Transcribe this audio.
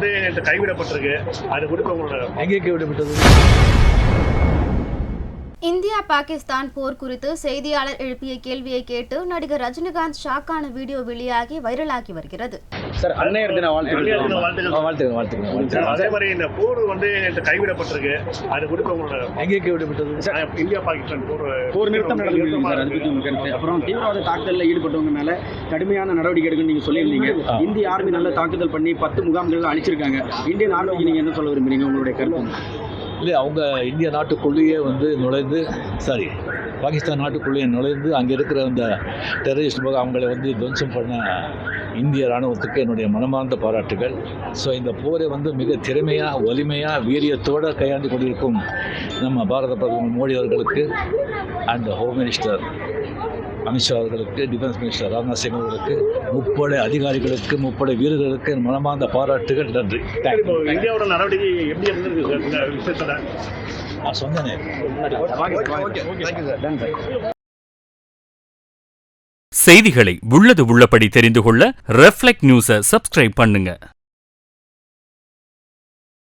வந்து கைவிடப்பட்டிருக்கு. அது குறித்து உங்களோட எங்கே கைவிடப்பட்டது? இந்தியா பாகிஸ்தான் போர் குறித்து செய்தியாளர் எழுப்பிய கேள்வியை கேட்டு நடிகர் ரஜினிகாந்த் ஷாக்கான வீடியோ வெளியாகி வைரலாகி வருகிறது. சார், அன்னையர் தின வாழ்த்துக்கள். அதே மாதிரி இந்த போர் வந்து கைவிடப்பட்டிருக்கு. அது குறித்து உங்களோட எங்கே கைவிடப்பட்டது? இந்தியா பாகிஸ்தான் போர் நிறுத்தம் நடந்திருக்கு சார். அது பற்றி உங்க கருத்து? அப்புறம் தீவிரவாத தாக்குதலில் ஈடுபட்டவங்க மேல கடுமையான நடவடிக்கை எடுக்கணும்னு நீங்க சொல்லியிருந்தீங்க. இந்திய ஆர்மி நல்ல தாக்குதல் பண்ணி 10 முகாம்கள் அழிச்சிருக்காங்க. இந்தியன் ஆர்மிக்கு நீங்க என்ன சொல்ல விரும்புறீங்க? உங்களுடைய கருத்து? இல்லை, அவங்க இந்திய நாட்டுக்குள்ளேயே வந்து பாகிஸ்தான் நாட்டுக்குள்ளேயே நுழைந்து அங்கே இருக்கிற அந்த டெரரிஸ்ட் அவங்களை வந்து துவம்சம் பண்ண இந்திய இராணுவத்துக்கு என்னுடைய மனமார்ந்த பாராட்டுகள். ஸோ இந்த போரை வந்து மிக திறமையாக, வலிமையாக, வீரியத்தோடு கையாண்டு கொண்டிருக்கும் நம்ம பாரத பிரதமர் மோடி அவர்களுக்கு அண்ட் ஹோம் மினிஸ்டர் அமித்ஷா அவர்களுக்கு, டிஃபென்ஸ் மினிஸ்டர் ராஜ்நாத் சிங் அவர்களுக்கு, முப்படை அதிகாரிகளுக்கு, முப்படை வீரர்களுக்கு என் மனமார்ந்த பாராட்டுகள். நன்றி. இந்தியாவோட நடவடிக்கை எப்படி இருந்திருக்கு சார் இந்த விஷயத்துல? நான் சொன்னேனே. செய்திகளை உள்ளது உள்ளபடி தெரிந்து கொள்ள ரெஃப்ளெக்ட் நியூஸை சப்ஸ்கிரைப் பண்ணுங்க.